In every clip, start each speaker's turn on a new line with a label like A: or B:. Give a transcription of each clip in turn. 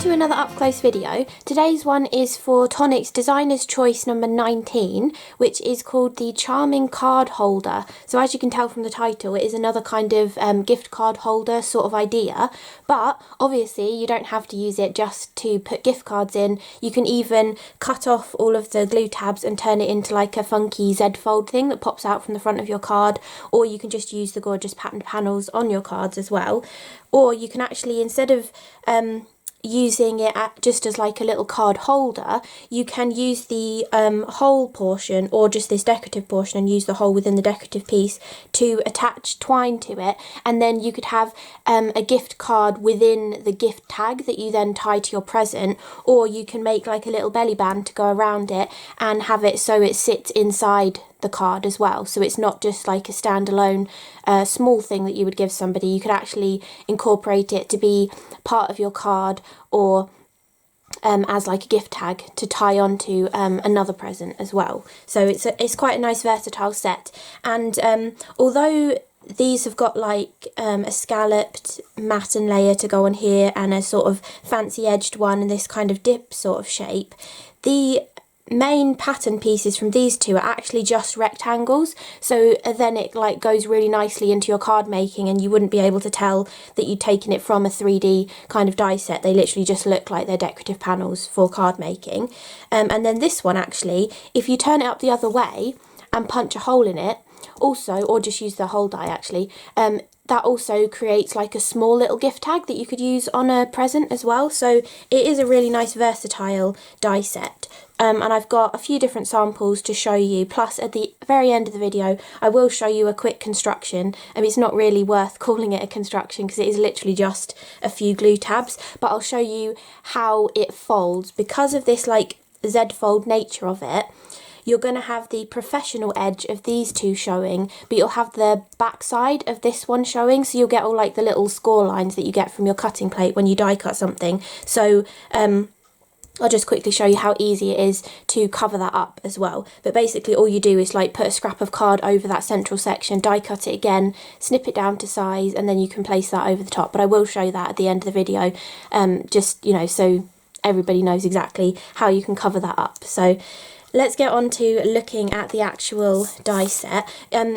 A: to another up close video. Today's one is for Tonic's Designer's Choice number 19, which is called the Charming Card Holder. So as you can tell from the title, it is another kind of gift card holder sort of idea, but obviously you don't have to use it just to put gift cards in. You can even cut off all of the glue tabs and turn it into like a funky Z fold thing that pops out from the front of your card, or you can just use the gorgeous patterned panels on your cards as well. Or you can actually, instead of using it just as like a little card holder, you can use the whole portion or just this decorative portion and use the hole within the decorative piece to attach twine to it, and then you could have a gift card within the gift tag that you then tie to your present, or you can make like a little belly band to go around it and have it so it sits inside the card as well, so it's not just like a standalone small thing that you would give somebody. You could actually incorporate it to be part of your card, or as like a gift tag to tie onto another present as well. So it's quite a nice versatile set, and although these have got like a scalloped matten layer to go on here and a sort of fancy edged one and this kind of dip sort of shape, the main pattern pieces from these two are actually just rectangles, so then it like goes really nicely into your card making, and you wouldn't be able to tell that you'd taken it from a 3D kind of die set. They literally just look like they're decorative panels for card making. And then this one, actually, if you turn it up the other way and punch a hole in it also, or just use the whole die actually, that also creates like a small little gift tag that you could use on a present as well. So it is a really nice versatile die set. And I've got a few different samples to show you, plus at the very end of the video I will show you a quick construction. It's not really worth calling it a construction because it is literally just a few glue tabs, but I'll show you how it folds. Because of this like Z fold nature of it, you're going to have the professional edge of these two showing, but you'll have the back side of this one showing, so you'll get all like the little score lines that you get from your cutting plate when you die cut something. So I'll just quickly show you how easy it is to cover that up as well. But basically all you do is like put a scrap of card over that central section, die cut it again, snip it down to size, and then you can place that over the top. But I will show that at the end of the video, just, you know, so everybody knows exactly how you can cover that up. So let's get on to looking at the actual die set.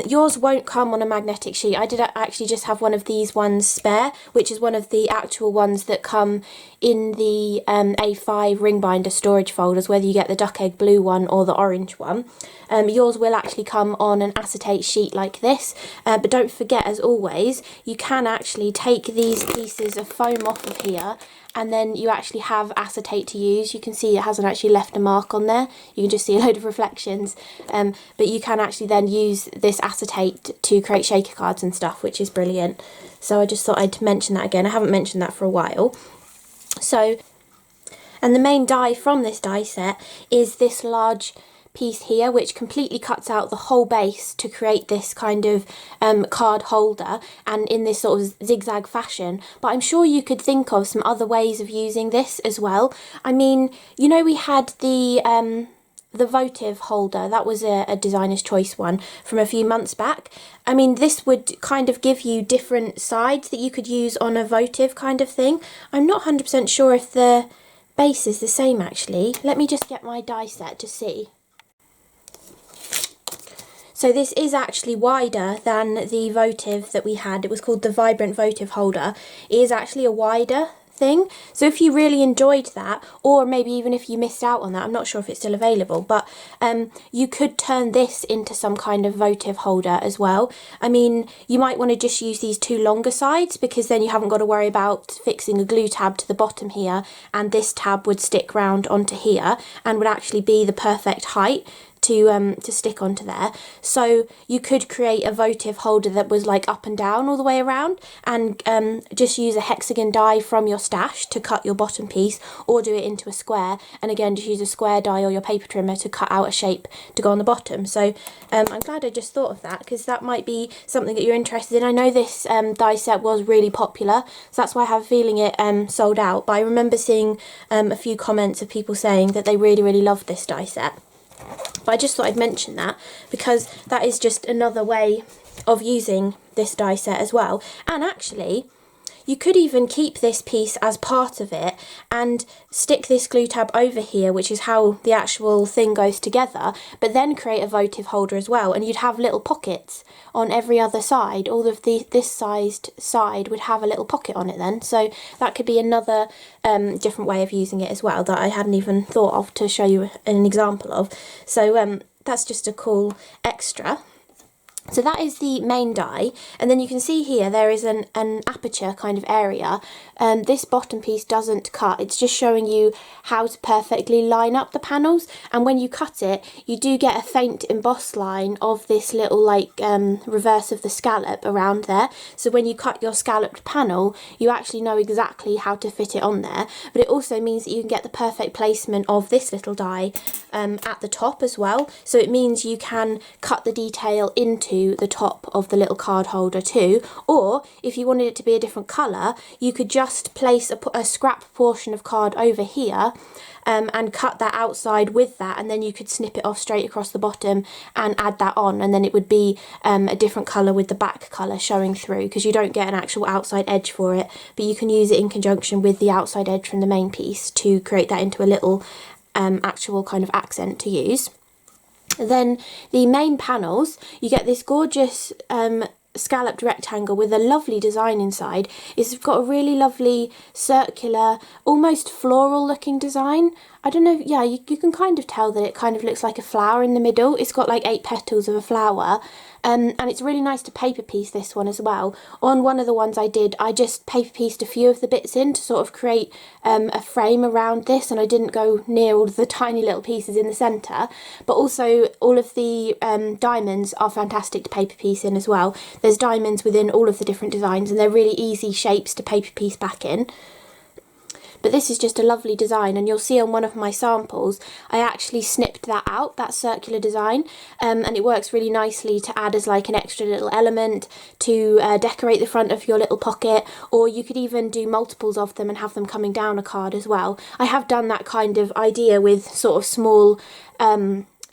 A: Yours won't come on a magnetic sheet. I did actually just have one of these ones spare, which is one of the actual ones that come in the A5 Ringbinder storage folders, whether you get the duck egg blue one or the orange one. Yours will actually come on an acetate sheet like this, but don't forget, as always, you can actually take these pieces of foam off of here, and then you actually have acetate to use. You can see it hasn't actually left a mark on there. You can just see a load of reflections, but you can actually then use this acetate to create shaker cards and stuff, which is brilliant. So I just thought I'd mention that again. I haven't mentioned that for a while. So, and the main die from this die set is this large piece here, which completely cuts out the whole base to create this kind of card holder, and in this sort of zigzag fashion. But I'm sure you could think of some other ways of using this as well. I mean, you know, we had the votive holder, that was a designer's choice one from a few months back. I mean, this would kind of give you different sides that you could use on a votive kind of thing. I'm not 100% sure if the base is the same actually. Let me just get my die set to see. So this is actually wider than the votive that we had. It was called the Vibrant Votive Holder. It is actually a wider thing. So if you really enjoyed that, or maybe even if you missed out on that, I'm not sure if it's still available, but you could turn this into some kind of votive holder as well. I mean, you might want to just use these two longer sides, because then you haven't got to worry about fixing a glue tab to the bottom here, and this tab would stick round onto here and would actually be the perfect height to stick onto there. So you could create a votive holder that was like up and down all the way around, and just use a hexagon die from your stash to cut your bottom piece, or do it into a square, and again just use a square die or your paper trimmer to cut out a shape to go on the bottom. So I'm glad I just thought of that, because that might be something that you're interested in. I know this die set was really popular, so that's why I have a feeling it sold out, but I remember seeing a few comments of people saying that they really loved this die set. But I just thought I'd mention that, because that is just another way of using this die set as well. And actually, you could even keep this piece as part of it and stick this glue tab over here, which is how the actual thing goes together, but then create a votive holder as well, and you'd have little pockets on every other side. All of this sized side would have a little pocket on it then, so that could be another different way of using it as well that I hadn't even thought of to show you an example of. So that's just a cool extra. So that is the main die, and then you can see here there is an aperture kind of area. This bottom piece doesn't cut, it's just showing you how to perfectly line up the panels, and when you cut it you do get a faint embossed line of this little like reverse of the scallop around there. So when you cut your scalloped panel you actually know exactly how to fit it on there, but it also means that you can get the perfect placement of this little die at the top as well. So it means you can cut the detail into the top of the little card holder too, or if you wanted it to be a different colour you could just place a scrap portion of card over here and cut that outside with that, and then you could snip it off straight across the bottom and add that on, and then it would be a different colour with the back colour showing through, because you don't get an actual outside edge for it, but you can use it in conjunction with the outside edge from the main piece to create that into a little actual kind of accent to use. Then the main panels, you get this gorgeous scalloped rectangle with a lovely design inside. It's got a really lovely circular, almost floral looking design. I don't know, yeah, you can kind of tell that it kind of looks like a flower in the middle. It's got like 8 petals of a flower, and it's really nice to paper piece this one as well. On one of the ones I did, I just paper pieced a few of the bits in to sort of create a frame around this, and I didn't go near all of the tiny little pieces in the centre. But also all of the diamonds are fantastic to paper piece in as well. There's diamonds within all of the different designs, and they're really easy shapes to paper piece back in. But this is just a lovely design, and you'll see on one of my samples I actually snipped that out, that circular design, and it works really nicely to add as like an extra little element to decorate the front of your little pocket, or you could even do multiples of them and have them coming down a card as well. I have done that kind of idea with sort of small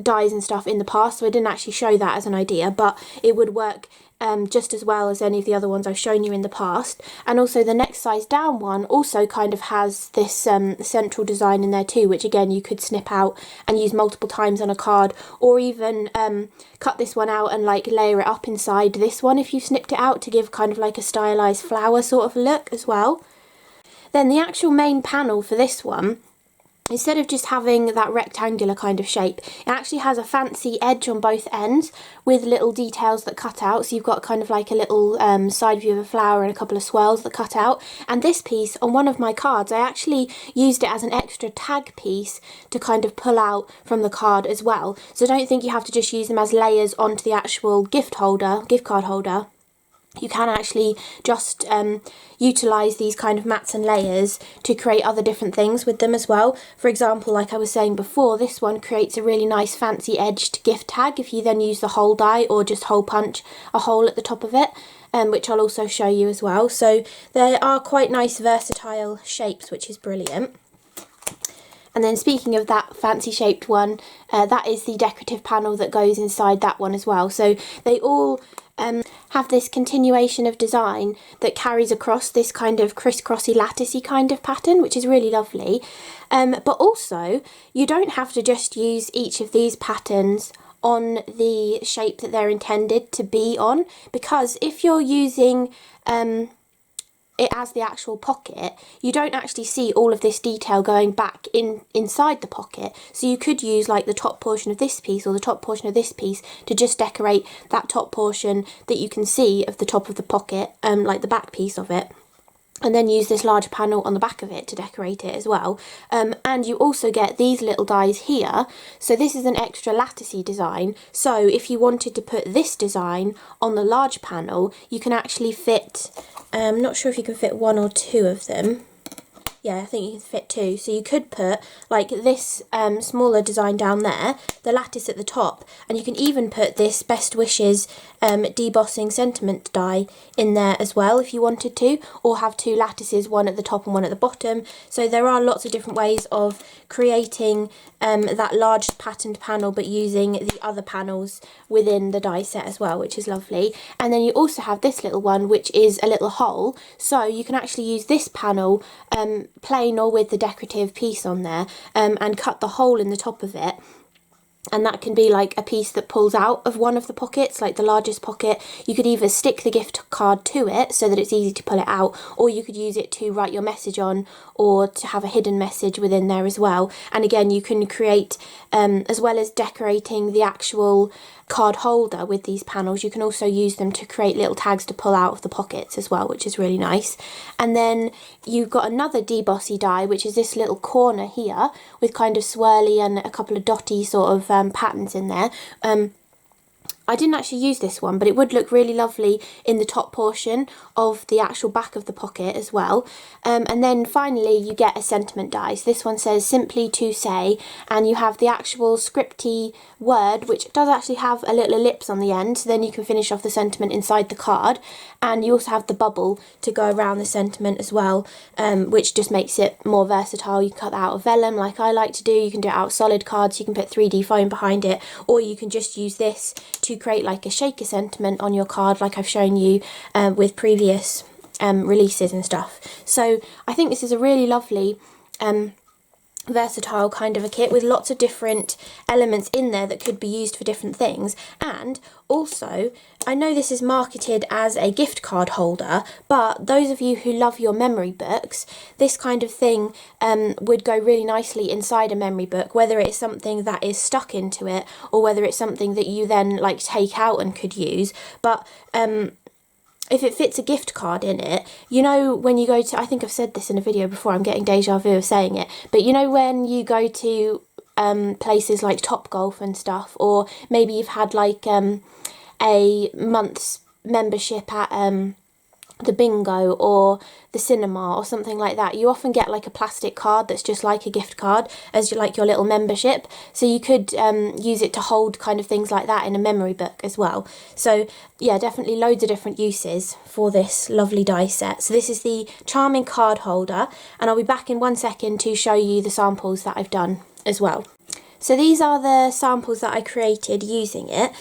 A: dies and stuff in the past, so I didn't actually show that as an idea, but it would work just as well as any of the other ones I've shown you in the past. And also the next size down one also kind of has this central design in there too, which again you could snip out and use multiple times on a card, or even cut this one out and like layer it up inside this one if you snipped it out to give kind of like a stylized flower sort of look as well. Then the actual main panel for this one, instead of just having that rectangular kind of shape, it actually has a fancy edge on both ends with little details that cut out. So you've got kind of like a little side view of a flower and a couple of swirls that cut out. And this piece on one of my cards, I actually used it as an extra tag piece to kind of pull out from the card as well. So don't think you have to just use them as layers onto the actual gift card holder. You can actually just utilise these kind of mats and layers to create other different things with them as well. For example, like I was saying before, this one creates a really nice fancy edged gift tag if you then use the hole die or just hole punch a hole at the top of it, which I'll also show you as well. So there are quite nice versatile shapes, which is brilliant. And then speaking of that fancy shaped one, that is the decorative panel that goes inside that one as well. So they all have this continuation of design that carries across this kind of crisscrossy latticey kind of pattern, which is really lovely. But also you don't have to just use each of these patterns on the shape that they're intended to be on, because if you're using it as the actual pocket, you don't actually see all of this detail going back inside the pocket. So you could use like the top portion of this piece or the top portion of this piece to just decorate that top portion that you can see of the top of the pocket, like the back piece of it, and then use this large panel on the back of it to decorate it as well. And you also get these little dies here. So this is an extra latticey design. So if you wanted to put this design on the large panel, you can actually fit, I'm not sure if you can fit 1 or 2 of them. yeah, I think you can fit 2. So you could put like this smaller design down there, the lattice at the top, and you can even put this Best Wishes debossing sentiment die in there as well if you wanted to, or have 2 lattices, one at the top and one at the bottom. So there are lots of different ways of creating that large patterned panel, but using the other panels within the die set as well, which is lovely. And then you also have this little one, which is a little hole, so you can actually use this panel plain or with the decorative piece on there, and cut the hole in the top of it. And that can be like a piece that pulls out of one of the pockets, like the largest pocket. You could either stick the gift card to it so that it's easy to pull it out, or you could use it to write your message on, or to have a hidden message within there as well. And again, you can create, as well as decorating the actual card holder with these panels, you can also use them to create little tags to pull out of the pockets as well, which is really nice. And then you've got another debossy die, which is this little corner here with kind of swirly and a couple of dotty sort of patterns in there. I didn't actually use this one, but it would look really lovely in the top portion of the actual back of the pocket as well. And then finally you get a sentiment die. So this one says simply to say, and you have the actual CRaFTi word, which does actually have a little ellipse on the end, so then you can finish off the sentiment inside the card. And you also have the bubble to go around the sentiment as well, which just makes it more versatile. You can cut that out of vellum like I like to do, you can do it out of solid cards, you can put 3D foam behind it, or you can just use this to create like a shaker sentiment on your card, like I've shown you with previous releases and stuff. So I think this is a really lovely versatile kind of a kit with lots of different elements in there that could be used for different things. And also, I know this is marketed as a gift card holder, but those of you who love your memory books, this kind of thing would go really nicely inside a memory book, whether it's something that is stuck into it or whether it's something that you then like take out and could use. But if it fits a gift card in it, you know, when you go to, I think I've said this in a video before, I'm getting deja vu of saying it, but you know when you go to places like Topgolf and stuff, or maybe you've had like a month's membership at the bingo or the cinema or something like that, you often get like a plastic card that's just like a gift card as like your little membership. So you could use it to hold kind of things like that in a memory book as well. So yeah, definitely loads of different uses for this lovely die set. So this is the charming card holder, and I'll be back in 1 second to show you the samples that I've done as well. So these are the samples that I created using it,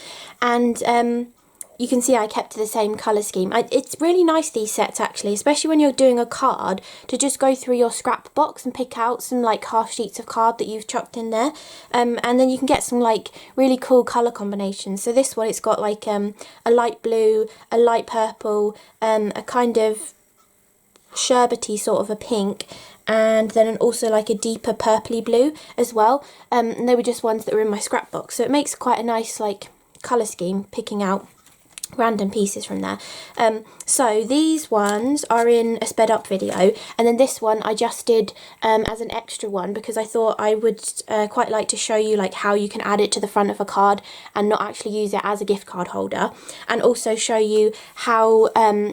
A: and you can see I kept to the same colour scheme. It's really nice, these sets actually, especially when you're doing a card, to just go through your scrap box and pick out some like half sheets of card that you've chucked in there. And then you can get some like really cool colour combinations. So this one, it's got like a light blue, a light purple, a kind of sherbety sort of a pink, and then also like a deeper purpley blue as well. And they were just ones that were in my scrap box. So it makes quite a nice like colour scheme, picking out random pieces from there. So these ones are in a sped up video, and then this one I just did as an extra one because I thought I would quite like to show you like how you can add it to the front of a card and not actually use it as a gift card holder, and also show you how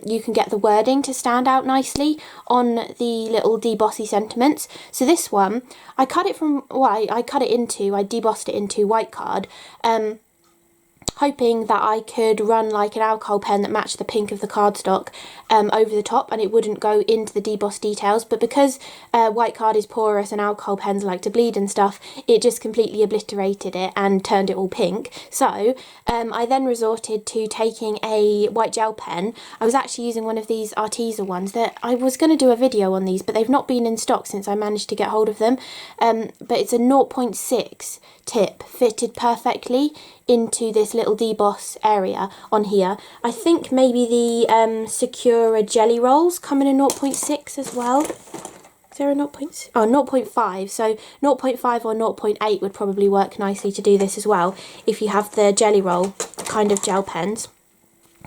A: you can get the wording to stand out nicely on the little debossy sentiments. So this one, I cut it from, well, I debossed it into white card, hoping that I could run like an alcohol pen that matched the pink of the cardstock over the top, and it wouldn't go into the debossed details. But because white card is porous and alcohol pens like to bleed and stuff, it just completely obliterated it and turned it all pink. So I then resorted to taking a white gel pen. I was actually using one of these Arteza ones that I was going to do a video on these, but they've not been in stock since I managed to get hold of them. But it's a 0.6 tip, fitted perfectly into this little deboss area on here. I think maybe the Secura jelly rolls come in a 0.6 as well. Is there a 0.6? Oh, 0.5. So 0.5 or 0.8 would probably work nicely to do this as well if you have the jelly roll kind of gel pens.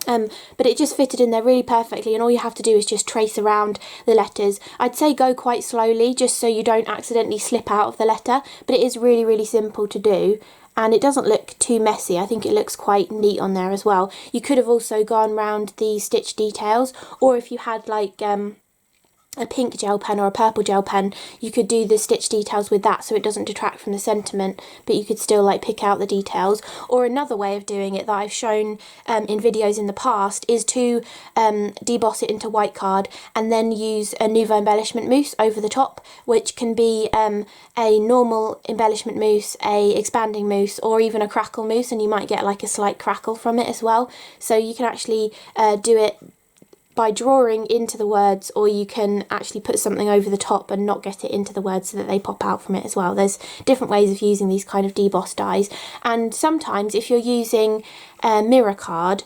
A: But it just fitted in there really perfectly, and all you have to do is just trace around the letters. I'd say go quite slowly just so you don't accidentally slip out of the letter, but it is really, really simple to do. And it doesn't look too messy. I think it looks quite neat on there as well. You could have also gone round the stitch details, or if you had like a a pink gel pen or a purple gel pen, you could do the stitch details with that so it doesn't detract from the sentiment, but you could still like pick out the details. Or another way of doing it that I've shown in videos in the past is to deboss it into white card and then use a Nouveau embellishment mousse over the top, which can be a normal embellishment mousse, a expanding mousse, or even a crackle mousse, and you might get like a slight crackle from it as well. So you can actually do it by drawing into the words, or you can actually put something over the top and not get it into the words so that they pop out from it as well. There's different ways of using these kind of deboss dies, and sometimes if you're using mirror card,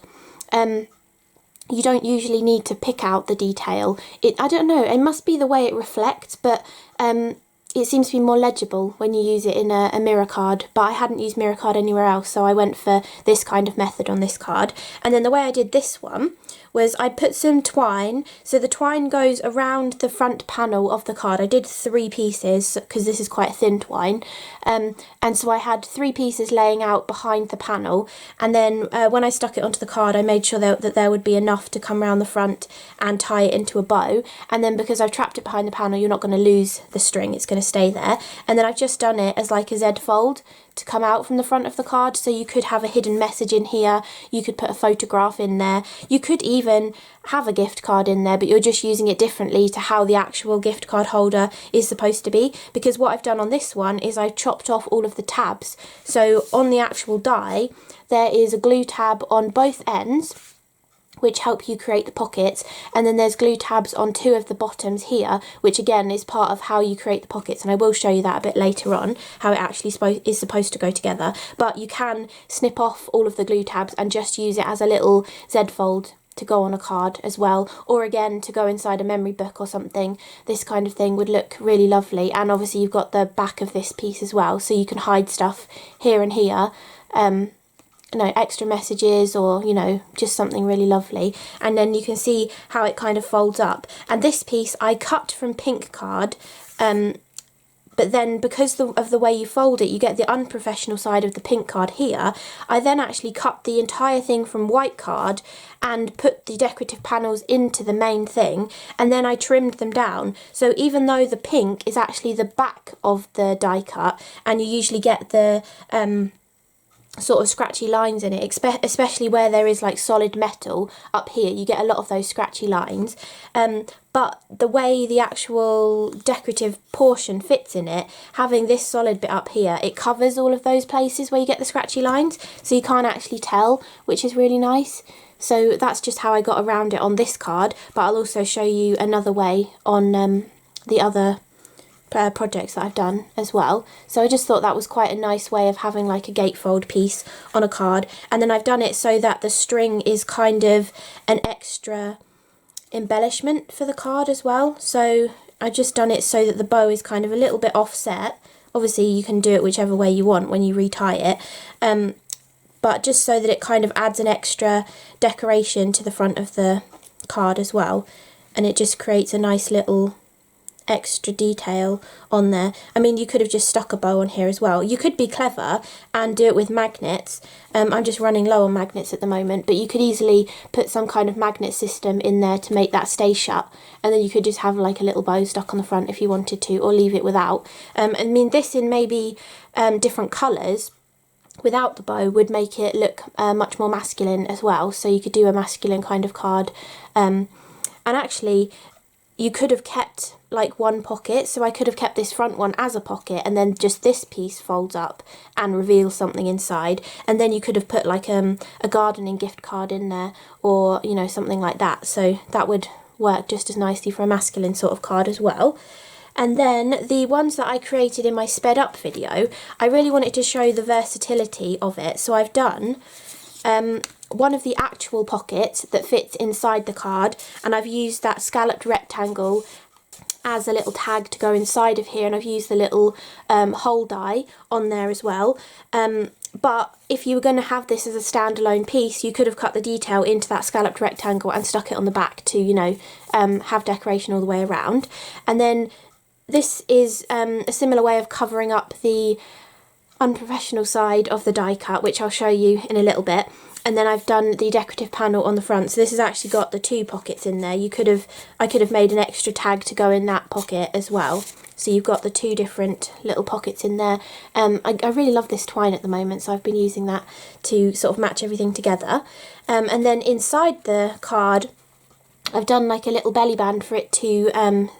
A: you don't usually need to pick out the detail. I don't know, it must be the way it reflects, but it seems to be more legible when you use it in a mirror card, but I hadn't used mirror card anywhere else, so I went for this kind of method on this card. And then the way I did this one was I put some twine, so the twine goes around the front panel of the card. I did 3 pieces because this is quite thin twine, and so I had 3 pieces laying out behind the panel, and then when I stuck it onto the card I made sure that there would be enough to come around the front and tie it into a bow. And then because I've trapped it behind the panel, you're not going to lose the string, it's going to stay there. And then I've just done it as like a Z fold to come out from the front of the card, so you could have a hidden message in here, you could put a photograph in there, you could even have a gift card in there, but you're just using it differently to how the actual gift card holder is supposed to be. Because what I've done on this one is I've chopped off all of the tabs, so on the actual die there is a glue tab on both ends which help you create the pockets, and then there's glue tabs on 2 of the bottoms here, which again is part of how you create the pockets, and I will show you that a bit later on, how it actually is supposed to go together. But you can snip off all of the glue tabs and just use it as a little Z fold to go on a card as well, or again to go inside a memory book or something. This kind of thing would look really lovely. And obviously you've got the back of this piece as well, so you can hide stuff here and here, extra messages, or just something really lovely. And then you can see how it kind of folds up. And this piece I cut from pink card, but then because of the way you fold it, you get the unprofessional side of the pink card here. I then actually cut the entire thing from white card and put the decorative panels into the main thing, and then I trimmed them down. So even though the pink is actually the back of the die cut, and you usually get the sort of scratchy lines in it, especially where there is like solid metal up here, you get a lot of those scratchy lines, but the way the actual decorative portion fits in it, having this solid bit up here, it covers all of those places where you get the scratchy lines, so you can't actually tell, which is really nice. So that's just how I got around it on this card, but I'll also show you another way on the other projects that I've done as well. So I just thought that was quite a nice way of having like a gatefold piece on a card. And then I've done it so that the string is kind of an extra embellishment for the card as well. So I've just done it so that the bow is kind of a little bit offset. Obviously you can do it whichever way you want when you retie it, but just so that it kind of adds an extra decoration to the front of the card as well, and it just creates a nice little extra detail on there. I mean, you could have just stuck a bow on here as well. You could be clever and do it with magnets. I'm just running low on magnets at the moment, but you could easily put some kind of magnet system in there to make that stay shut, and then you could just have like a little bow stuck on the front if you wanted to, or leave it without. I mean, this in maybe different colours without the bow would make it look much more masculine as well, so you could do a masculine kind of card. And actually you could have kept like one pocket, so I could have kept this front one as a pocket, and then just this piece folds up and reveals something inside, and then you could have put like a gardening gift card in there, or something like that. So that would work just as nicely for a masculine sort of card as well. And then the ones that I created in my sped up video, I really wanted to show the versatility of it, so I've done one of the actual pockets that fits inside the card, and I've used that scalloped rectangle as a little tag to go inside of here, and I've used the little hole die on there as well. But if you were going to have this as a standalone piece, you could have cut the detail into that scalloped rectangle and stuck it on the back to have decoration all the way around. And then this is a similar way of covering up the unprofessional side of the die cut, which I'll show you in a little bit. And then I've done the decorative panel on the front. So this has actually got the 2 pockets in there. I could have made an extra tag to go in that pocket as well. So you've got the 2 different little pockets in there. I really love this twine at the moment, so I've been using that to sort of match everything together. And then inside the card, I've done like a little belly band for it to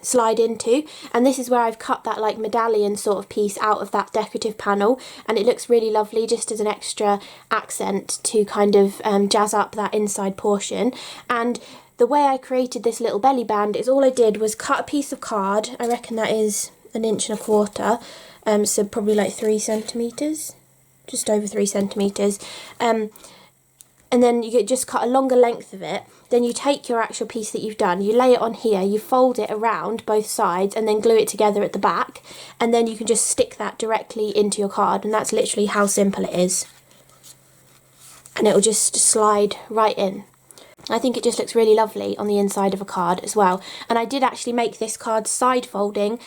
A: slide into, and this is where I've cut that like medallion sort of piece out of that decorative panel, and it looks really lovely just as an extra accent to kind of jazz up that inside portion. And the way I created this little belly band is all I did was cut a piece of card. I reckon that is 1.25 inches, so probably like 3 centimetres, just over 3 centimetres. And then you just cut a longer length of it. Then you take your actual piece that you've done, you lay it on here, you fold it around both sides and then glue it together at the back, and then you can just stick that directly into your card, and that's literally how simple it is. And it'll just slide right in. I think it just looks really lovely on the inside of a card as well. And I did actually make this card side folding.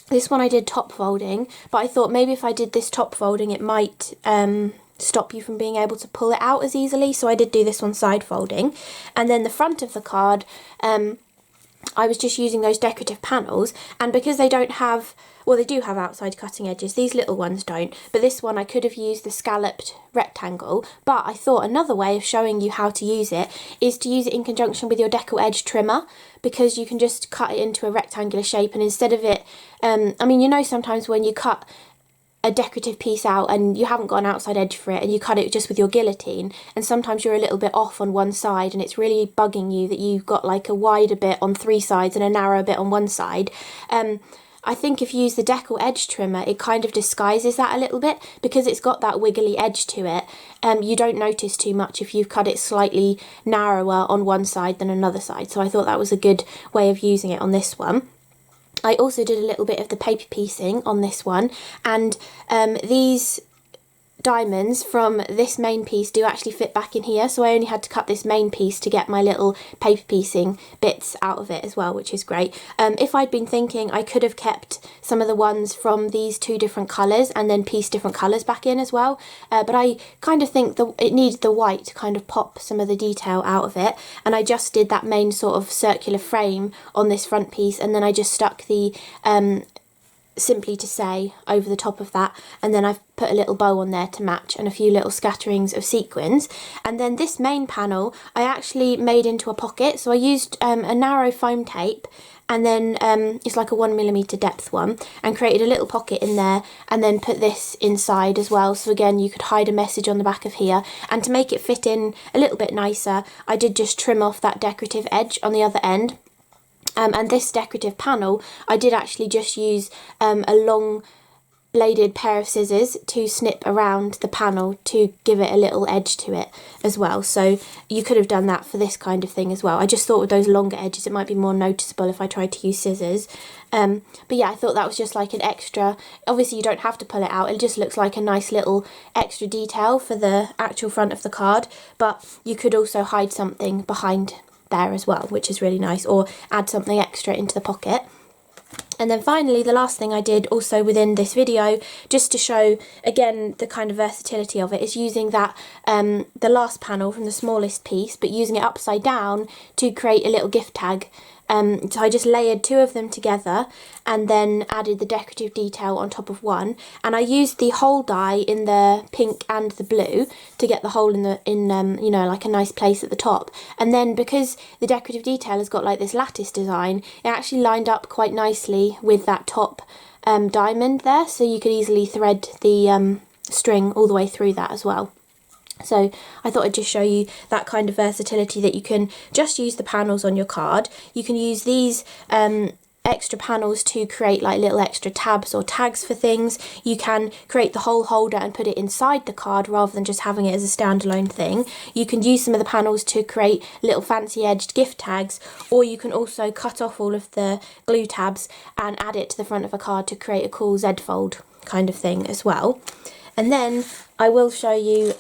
A: This one I did top folding, but I thought maybe if I did this top folding it might stop you from being able to pull it out as easily, so I did do this one side folding. And then the front of the card, I was just using those decorative panels, and because they don't have, well, they do have outside cutting edges, these little ones don't, but this one I could have used the scalloped rectangle. But I thought another way of showing you how to use it is to use it in conjunction with your Deckle edge trimmer, because you can just cut it into a rectangular shape, and instead of it, I mean, you know, sometimes when you cut a decorative piece out and you haven't got an outside edge for it and you cut it just with your guillotine, and sometimes you're a little bit off on one side and it's really bugging you that you've got like a wider bit on 3 sides and a narrower bit on one side. I think if you use the Deckle edge trimmer, it kind of disguises that a little bit, because it's got that wiggly edge to it. You don't notice too much if you've cut it slightly narrower on one side than another side, so I thought that was a good way of using it on this one. I also did a little bit of the paper piecing on this one, and these diamonds from this main piece do actually fit back in here, so I only had to cut this main piece to get my little paper piecing bits out of it as well, which is great. If I'd been thinking, I could have kept some of the ones from these 2 different colours and then pieced different colours back in as well, but I kind of think that it needed the white to kind of pop some of the detail out of it, and I just did that main sort of circular frame on this front piece, and then I just stuck the Simply to Say over the top of that, and then I've put a little bow on there to match and a few little scatterings of sequins. And then this main panel I actually made into a pocket, so I used a narrow foam tape, and then it's like a 1mm depth one, and created a little pocket in there, and then put this inside as well, so again you could hide a message on the back of here. And to make it fit in a little bit nicer, I did just trim off that decorative edge on the other end. And this decorative panel, I did actually just use a long bladed pair of scissors to snip around the panel to give it a little edge to it as well. So you could have done that for this kind of thing as well. I just thought with those longer edges it might be more noticeable if I tried to use scissors. But yeah, I thought that was just like an extra, obviously you don't have to pull it out, it just looks like a nice little extra detail for the actual front of the card, but you could also hide something behind there as well, which is really nice, or add something extra into the pocket. And then finally, the last thing I did also within this video, just to show again the kind of versatility of it, is using that the last panel from the smallest piece, but using it upside down to create a little gift tag. So I just layered 2 of them together and then added the decorative detail on top of one, and I used the hole die in the pink and the blue to get the hole in you know, like a nice place at the top. And then because the decorative detail has got like this lattice design, it actually lined up quite nicely with that top diamond there, so you could easily thread the string all the way through that as well. So I thought I'd just show you that kind of versatility, that you can just use the panels on your card. You can use these extra panels to create like little extra tabs or tags for things. You can create the whole holder and put it inside the card rather than just having it as a standalone thing. You can use some of the panels to create little fancy edged gift tags, or you can also cut off all of the glue tabs and add it to the front of a card to create a cool Z fold kind of thing as well. And then I will show you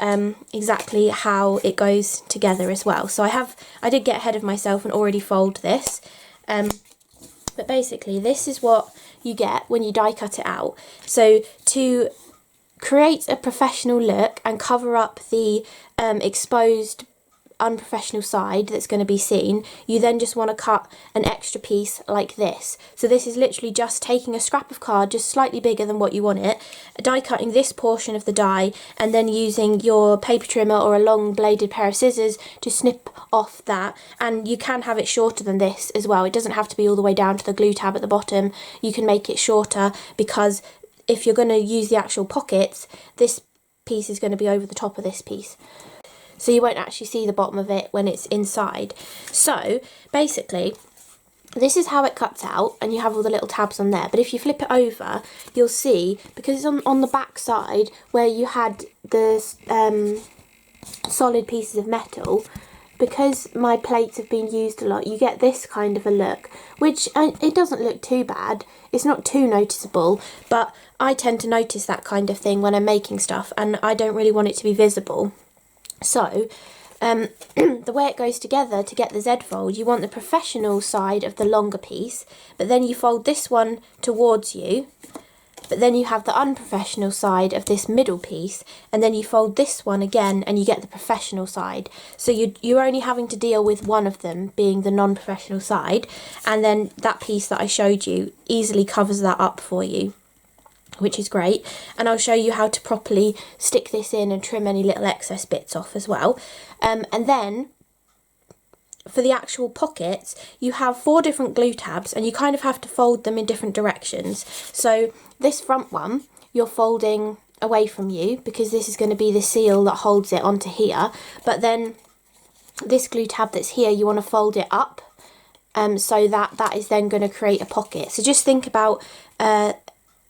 A: exactly how it goes together as well. So I did get ahead of myself and already fold this, but basically this is what you get when you die cut it out. So to create a professional look and cover up the exposed unprofessional side that's going to be seen, you then just want to cut an extra piece like this. So this is literally just taking a scrap of card just slightly bigger than what you want it, die cutting this portion of the die, and then using your paper trimmer or a long bladed pair of scissors to snip off that. And you can have it shorter than this as well. It doesn't have to be all the way down to the glue tab at the bottom. You can make it shorter, because if you're going to use the actual pockets, this piece is going to be over the top of this piece. So you won't actually see the bottom of it when it's inside. So basically, this is how it cuts out, and you have all the little tabs on there. But if you flip it over, you'll see, because it's on the back side where you had the solid pieces of metal, because my plates have been used a lot, you get this kind of a look, which it doesn't look too bad. It's not too noticeable, but I tend to notice that kind of thing when I'm making stuff, and I don't really want it to be visible. So, the way it goes together to get the Z fold, you want the professional side of the longer piece, but then you fold this one towards you, but then you have the unprofessional side of this middle piece, and then you fold this one again and you get the professional side. So you're only having to deal with one of them being the non-professional side, and then that piece that I showed you easily covers that up for you, which is great. And I'll show you how to properly stick this in and trim any little excess bits off as well. And then for the actual pockets, you have 4 different glue tabs, and you kind of have to fold them in different directions. So this front one, you're folding away from you, because this is going to be the seal that holds it onto here. But then this glue tab that's here, you want to fold it up, so that is then going to create a pocket. So just think about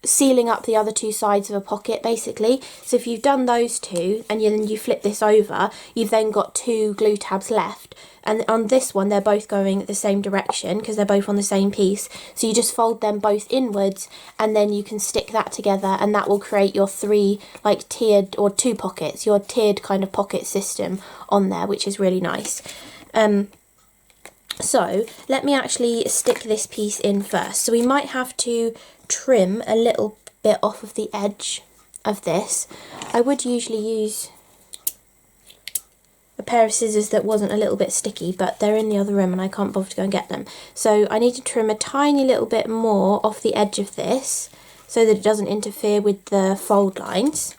A: sealing up the other 2 sides of a pocket, basically. So if you've done those 2 and then you flip this over, you've then got 2 glue tabs left, and on this one they're both going the same direction because they're both on the same piece. So you just fold them both inwards, and then you can stick that together, and that will create your 3 like tiered, or 2 pockets, your tiered kind of pocket system on there, which is really nice. So let me actually stick this piece in first. So we might have to trim a little bit off of the edge of this. I would usually use a pair of scissors that wasn't a little bit sticky, but they're in the other room and I can't bother to go and get them. So I need to trim a tiny little bit more off the edge of this so that it doesn't interfere with the fold lines.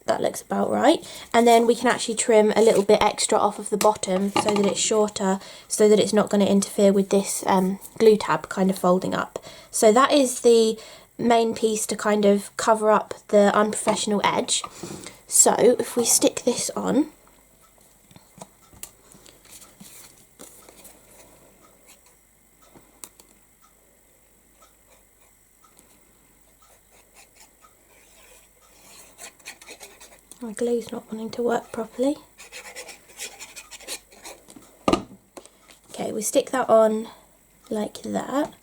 A: That looks about right. And then we can actually trim a little bit extra off of the bottom so that it's shorter, so that it's not going to interfere with this glue tab kind of folding up. So that is the main piece to kind of cover up the unprofessional edge. So if we stick this on, my glue's not wanting to work properly. Okay, we stick that on like that.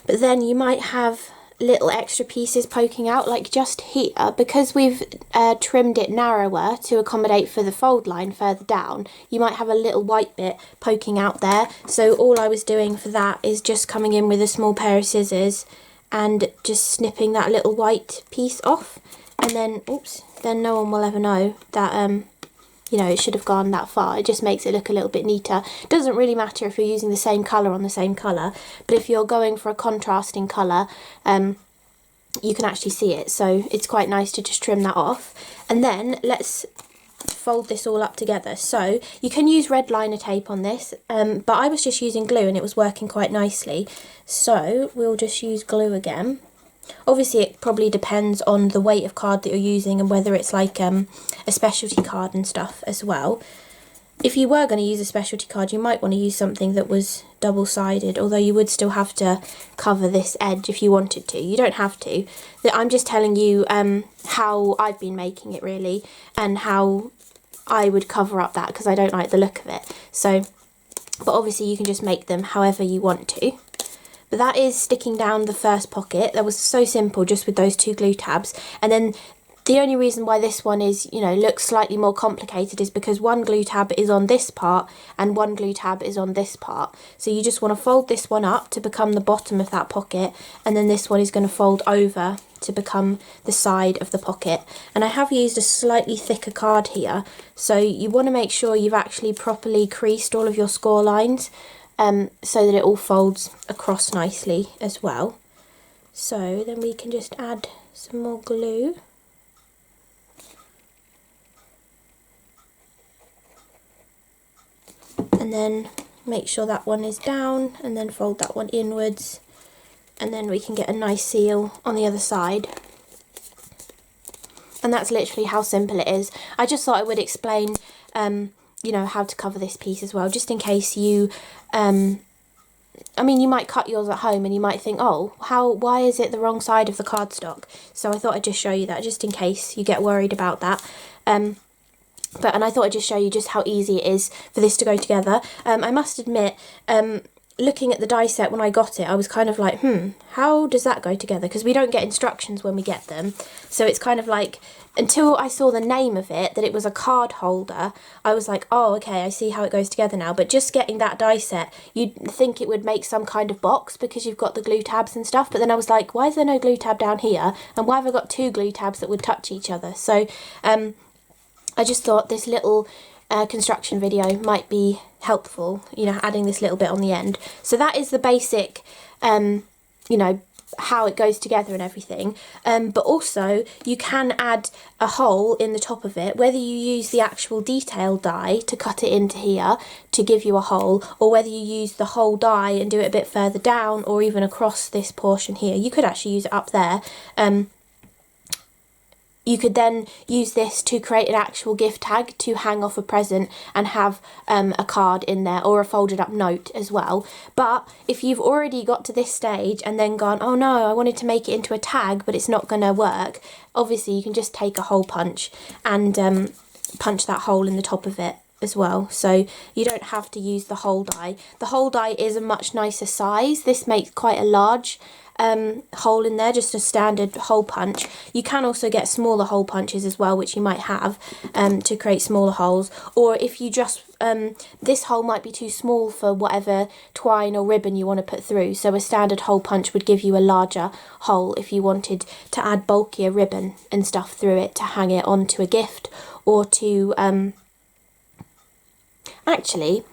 A: But then you might have little extra pieces poking out, like just here, because we've trimmed it narrower to accommodate for the fold line further down. You might have a little white bit poking out there. So all I was doing for that is just coming in with a small pair of scissors and just snipping that little white piece off. And then, oops, then no one will ever know that, you know, it should have gone that far. It just makes it look a little bit neater. It doesn't really matter if you're using the same colour on the same colour, but if you're going for a contrasting colour, you can actually see it. So it's quite nice to just trim that off. And then let's fold this all up together. So you can use red liner tape on this, but I was just using glue and it was working quite nicely. So we'll just use glue again. Obviously it probably depends on the weight of card that you're using and whether it's like a specialty card and stuff as well. If you were going to use a specialty card, you might want to use something that was double-sided, although you would still have to cover this edge if you wanted to. You don't have to. I'm just telling you how I've been making it really, and how I would cover up that, because I don't like the look of it. So, but obviously you can just make them however you want to. But that is sticking down the first pocket. That was so simple, just with those 2 glue tabs. And then The only reason why this one is, you know, looks slightly more complicated is because one glue tab is on this part and one glue tab is on this part. So you just want to fold this one up to become the bottom of that pocket, and then this one is going to fold over to become the side of the pocket. And I have used a slightly thicker card here, so you want to make sure you've actually properly creased all of your score lines so that it all folds across nicely as well. So then we can just add some more glue. And then make sure that one is down, and then fold that one inwards, and then we can get a nice seal on the other side. And that's literally how simple it is. I just thought I would explain you know, how to cover this piece as well, just in case you I mean, you might cut yours at home and you might think, oh, why is it the wrong side of the cardstock? So I thought I'd just show you that, just in case you get worried about that. And I thought I'd just show you just how easy it is for this to go together. I must admit, looking at the die set when I got it, I was kind of like, how does that go together? Because we don't get instructions when we get them. So it's kind of like, until I saw the name of it, that it was a card holder, I was like, oh, okay, I see how it goes together now. But just getting that die set, you'd think it would make some kind of box because you've got the glue tabs and stuff. But then I was like, why is there no glue tab down here? And why have I got two glue tabs that would touch each other? So I just thought this little construction video might be helpful, you know, adding this little bit on the end. So that is the basic, you know, how it goes together and everything. But also you can add a hole in the top of it, whether you use the actual detail die to cut it into here to give you a hole, or whether you use the whole die and do it a bit further down, or even across this portion here. You could actually use it up there. You could then use this to create an actual gift tag to hang off a present and have a card in there, or a folded up note as well. But if you've already got to this stage and then gone, oh no, I wanted to make it into a tag but it's not going to work, obviously you can just take a hole punch and punch that hole in the top of it as well. So you don't have to use the whole die. The whole die is a much nicer size. This makes quite a large hole in there, just a standard hole punch. You can also get smaller hole punches as well, which you might have to create smaller holes. Or if you just, this hole might be too small for whatever twine or ribbon you want to put through. So a standard hole punch would give you a larger hole if you wanted to add bulkier ribbon and stuff through it to hang it onto a gift, or to, actually,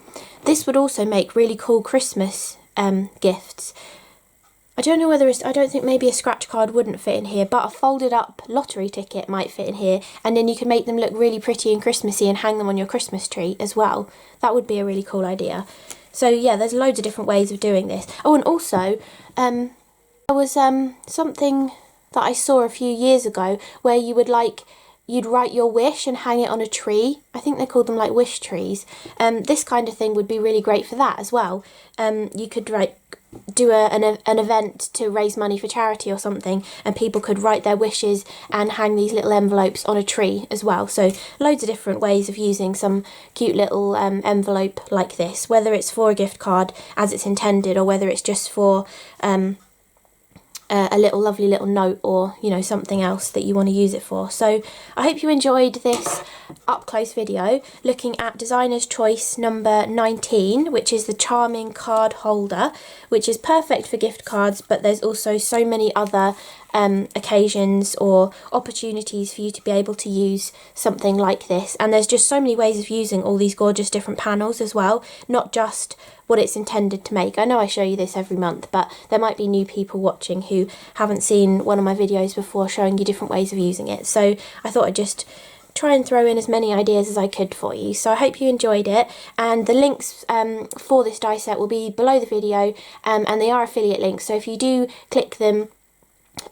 A: this would also make really cool Christmas gifts. I don't know whether I don't think maybe a scratch card wouldn't fit in here, but a folded up lottery ticket might fit in here, and then you can make them look really pretty and Christmassy and hang them on your Christmas tree as well. That would be a really cool idea. So yeah, there's loads of different ways of doing this. Oh, and also, there was something that I saw a few years ago where you would you'd write your wish and hang it on a tree. I think they called them like wish trees. This kind of thing would be really great for that as well. You could do an event to raise money for charity or something, and people could write their wishes and hang these little envelopes on a tree as well. So loads of different ways of using some cute little envelope like this, whether it's for a gift card as it's intended, or whether it's just for a little lovely little note, or you know, something else that you want to use it for. So I hope you enjoyed this up close video looking at designer's choice number 19, which is the charming card holder, which is perfect for gift cards, but there's also so many other occasions or opportunities for you to be able to use something like this. And there's just so many ways of using all these gorgeous different panels as well, not just what it's intended to make. I know I show you this every month, but there might be new people watching who haven't seen one of my videos before showing you different ways of using it. So I thought I'd just try and throw in as many ideas as I could for you. So I hope you enjoyed it, and the links for this die set will be below the video, and they are affiliate links, so if you do click them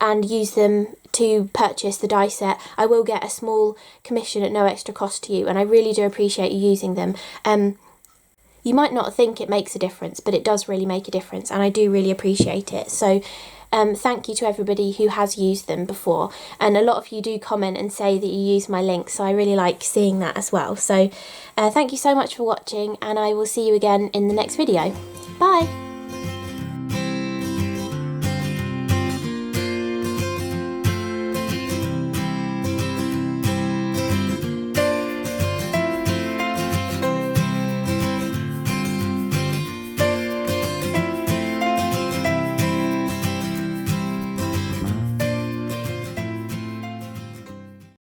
A: and use them to purchase the die set, I will get a small commission at no extra cost to you, and I really do appreciate you using them. You might not think it makes a difference, but it does really make a difference, and I do really appreciate it. So thank you to everybody who has used them before, and a lot of you do comment and say that you use my links, so I really like seeing that as well. So thank you so much for watching, and I will see you again in the next video. Bye!